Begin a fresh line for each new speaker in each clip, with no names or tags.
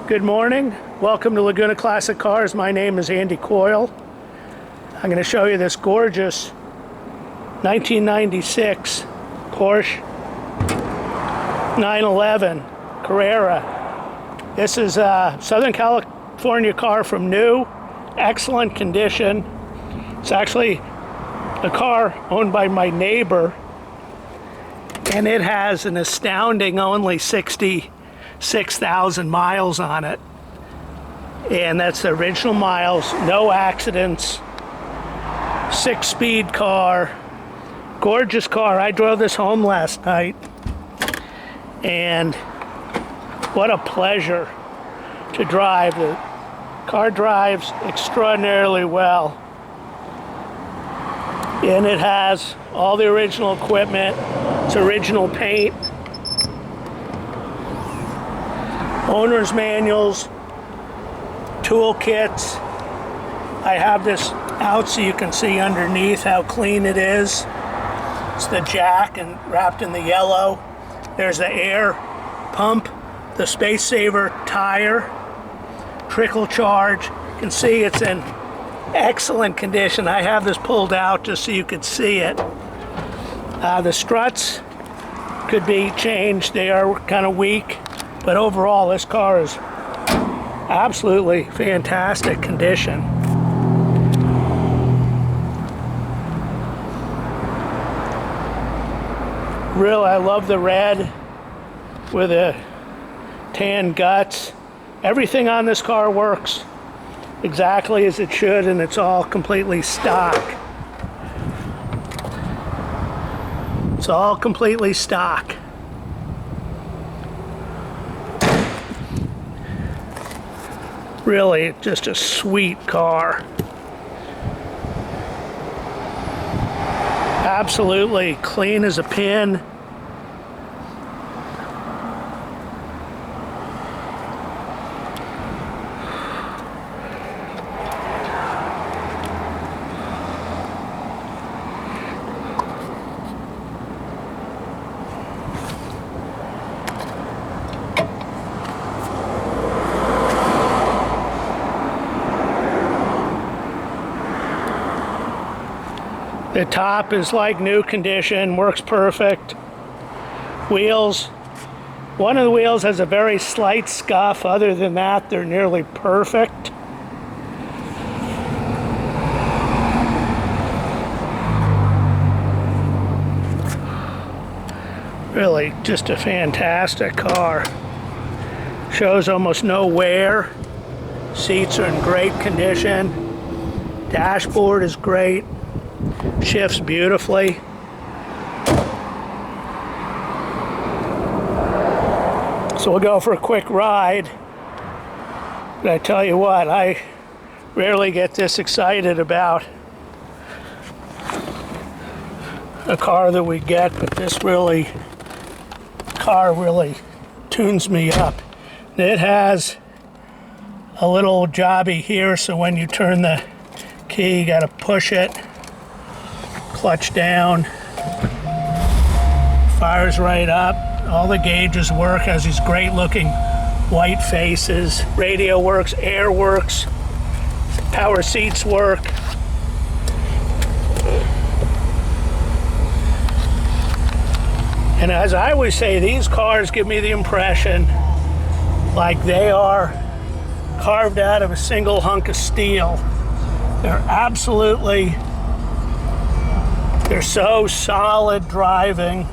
Good morning. Welcome to Laguna Classic Cars. My name is Andy Coyle. I'm going to show you this gorgeous 1996 Porsche 911 Carrera. This is a Southern California car from new, excellent condition. It's actually a car owned by my neighbor, and it has an astounding only 66,000 miles on it. And that's the original miles, no accidents, 6-speed car, gorgeous car. I drove this home last night, and what a pleasure to drive. The car drives extraordinarily well, and it has all the original equipment. It's original paint, owner's manuals, toolkits. I have this out so you can see underneath how clean it is. It's the jack and wrapped in the yellow. There's the air pump, the space saver tire, trickle charge. You can see it's in excellent condition. I have this pulled out just so you could see it. The struts could be changed. They are kind of weak, but overall this car is absolutely fantastic condition. Really, I love the red with the tan guts. Everything on this car works exactly as it should, and it's all completely stock. It's all completely stock. Really, just a sweet car. Absolutely clean as a pin. The top is like new condition, works perfect. Wheels, one of the wheels has a very slight scuff. Other than that, they're nearly perfect. Really just a fantastic car. Shows almost no wear. Seats are in great condition. Dashboard is great. Shifts beautifully. So we'll go for a quick ride. But I tell you what, I rarely get this excited about a car that we get, but this car really tunes me up. It has a little jobby here, so when you turn the key, you gotta push it. Clutch down, fires right up. All the gauges work, has these great looking white faces. Radio works, air works, power seats work. And as I always say, these cars give me the impression like they are carved out of a single hunk of steel. They're so solid driving.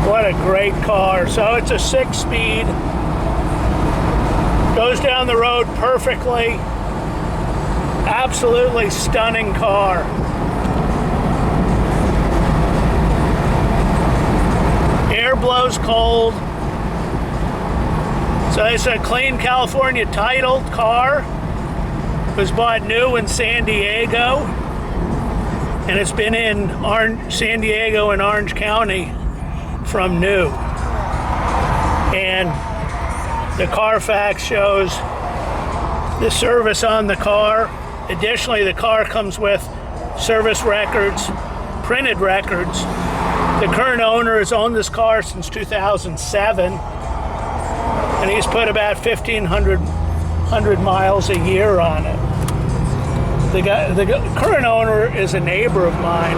What a great car. So it's a 6-speed. Goes down the road perfectly. Absolutely stunning car. Air blows cold. So it's a clean California titled car. It was bought new in San Diego, and it's been in San Diego and Orange County from new. And The Carfax shows the service on the car. Additionally, the car comes with service records, printed records. The current owner has owned this car since 2007, and he's put about 1,500 miles a year on it. The current owner is a neighbor of mine.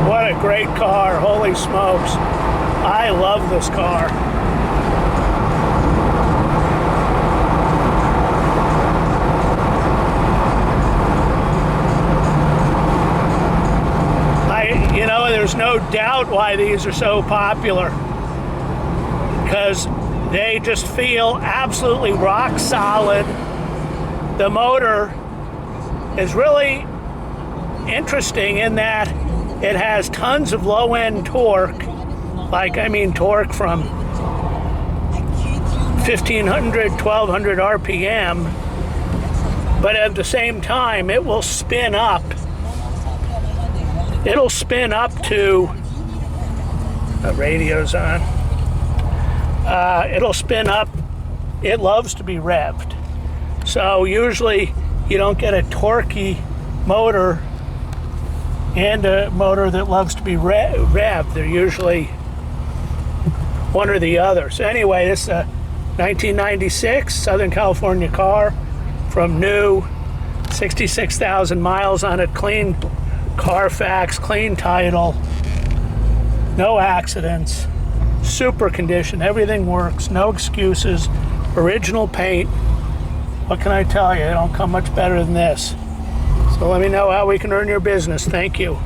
What a great car, holy smokes. I love this car. There's no doubt why these are so popular, because they just feel absolutely rock solid. The motor is really interesting in that it has tons of low-end torque, torque from 1,500, 1,200 RPM, but at the same time it will spin up. It'll spin up to, the radio's on, it'll spin up, it loves to be revved. So usually you don't get a torquey motor and a motor that loves to be revved. They're usually one or the other. So anyway, this is a 1996 Southern California car from new, 66,000 miles on it, clean Carfax, clean title, no accidents, super condition, everything works, no excuses, original paint. What can I tell you? It don't come much better than this. So let me know how we can earn your business. Thank you.